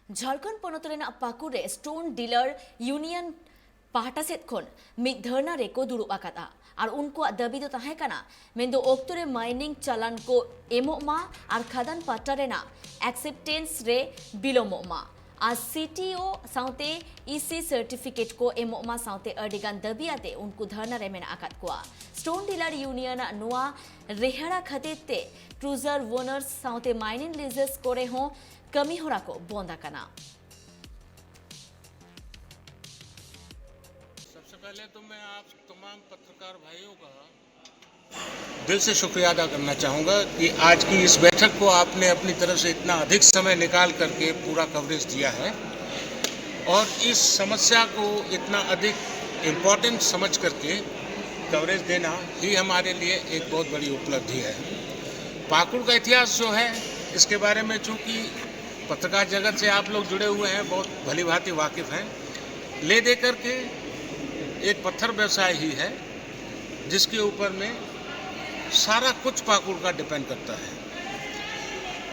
झारखंड पनत पाकुड़ रे stone dealer union पाहटा सेद खन मिद धरना रेको दुरुब आकादा और उनको दाबी दो ताहे काना मेंदो ओक्तो रे माइनिंग चालान को एमोग मा और खादान पाटा रेना एक्सेप्टेंस रे बिलोमोग मा और सीटीओ साउते ईसी सर्टिफिकेट को एमोग मा साउते अडिगान दाबी आते उनको धरना रे मेना आकाद कोआ स्टोन डीलर यूनियन नुआ रेहड़ा खतेते क्रूजर ओनर्स साउते माइनिंग लीजेस कोरे हो कमी होरा को बोंदा कना। सबसे पहले तो मैं आप तमाम पत्रकार भाइयों का दिल से शुक्रिया अदा करना चाहूँगा कि आज की इस बैठक को आपने अपनी तरफ से इतना अधिक समय निकाल करके पूरा कवरेज दिया है और इस समस्या को इतना अधिक इम्पोर्टेंट समझ करके कवरेज देना ही हमारे लिए एक बहुत बड़ी उपलब्धि है। पाकुड़ का इतिहास जो है इसके बारे में चूँकि पत्रकार जगत से आप लोग जुड़े हुए हैं, बहुत भली भांति वाकिफ़ हैं, ले दे करके एक पत्थर व्यवसाय ही है जिसके ऊपर में सारा कुछ पाकुड़ का डिपेंड करता है।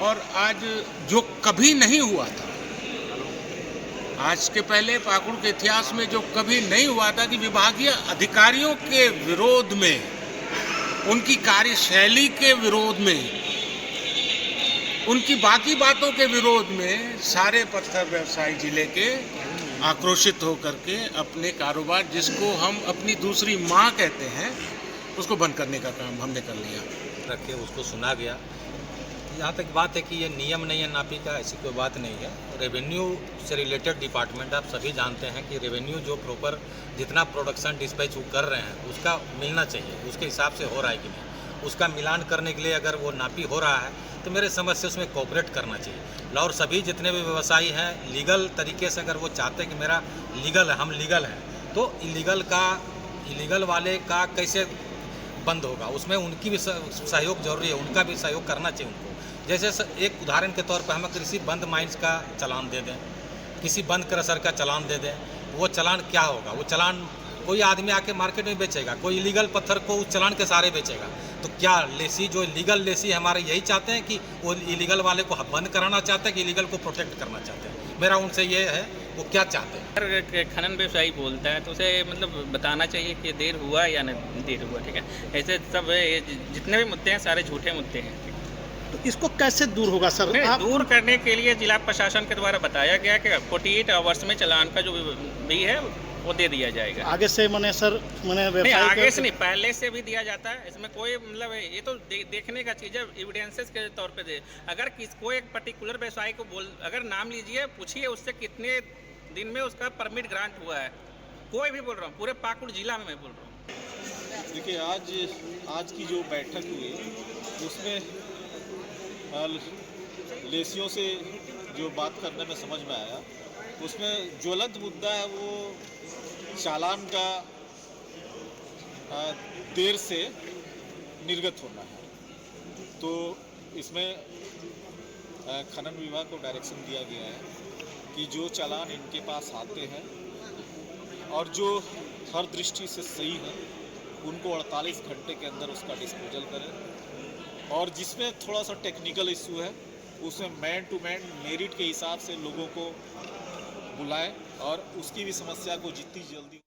और आज जो कभी नहीं हुआ था, आज के पहले पाकुड़ के इतिहास में जो कभी नहीं हुआ था कि विभागीय अधिकारियों के विरोध में, उनकी कार्यशैली के विरोध में, उनकी बाकी बातों के विरोध में सारे पत्थर व्यवसायी जिले के आक्रोशित होकर के अपने कारोबार, जिसको हम अपनी दूसरी माँ कहते हैं, उसको बंद करने का काम हमने कर लिया। रखे उसको सुना गया। यहाँ तक बात है कि ये नियम नहीं है नापी का, ऐसी कोई बात नहीं है। रेवेन्यू से रिलेटेड डिपार्टमेंट, आप सभी जानते हैं कि रेवेन्यू जो प्रॉपर जितना प्रोडक्शन डिस्पैच वो कर रहे हैं उसका मिलना चाहिए, उसके हिसाब से हो रहा है कि नहीं, उसका मिलान करने के लिए अगर वो नापी हो रहा है तो मेरे समझ से उसमें कोऑपरेट करना चाहिए। और सभी जितने भी व्यवसायी हैं लीगल तरीके से अगर वो चाहते हैं कि मेरा लीगल है, हम लीगल हैं, तो इलीगल वाले का कैसे बंद होगा, उसमें उनकी भी सहयोग जरूरी है, उनका भी सहयोग करना चाहिए उनको। जैसे एक उदाहरण के तौर पर हम किसी बंद माइंस का चालान दे दें, किसी बंद क्रशर का चालान दे दें, वो चालान क्या होगा? वो चालान कोई आदमी आके मार्केट में बेचेगा, कोई इलीगल पत्थर को उस चालान के सहारे बेचेगा, तो क्या लेसी जो लीगल लेसी हमारे यही चाहते हैं कि वो इलीगल वाले को बंद कराना चाहते हैं कि इलीगल को प्रोटेक्ट करना चाहते हैं? मेरा उनसे ये है, वो क्या चाहते हैं। अगर खनन व्यवसायी बोलता है तो उसे मतलब बताना चाहिए कि देर हुआ या नहीं देर हुआ, ठीक है। ऐसे सब जितने भी मुद्दे हैं सारे झूठे मुद्दे हैं। तो इसको कैसे दूर होगा सर? दूर करने के लिए जिला प्रशासन के द्वारा बताया गया कि 48 आवर्स में चालान का जो भी है वो दे दिया जाएगा। आगे से मने सर नहीं, आगे से नहीं, पहले से भी दिया जाता है। इसमें कोई मतलब ये तो देखने का चीज़ है, एविडेंसेस के तौर पे दे। अगर कोई एक पर्टिकुलर व्यवसायी को अगर नाम लीजिए, पूछिए उससे कितने दिन में उसका परमिट ग्रांट हुआ है, कोई भी बोल रहा हूँ, पूरे पाकुड़ जिला में मैं बोल रहा हूँ। देखिए आज की जो बैठक हुई उसमें लेसियों से जो बात करने में समझ में आया, उसमें ज्वलंत मुद्दा है वो चालान का देर से निर्गत होना है। तो इसमें खनन विभाग को डायरेक्शन दिया गया है कि जो चालान इनके पास आते हैं और जो हर दृष्टि से सही है उनको 48 घंटे के अंदर उसका डिस्पोजल करें, और जिसमें थोड़ा सा टेक्निकल इशू है उसमें मैन टू मैन मेरिट के हिसाब से लोगों को बुलाएं और उसकी भी समस्या को जितनी जल्दी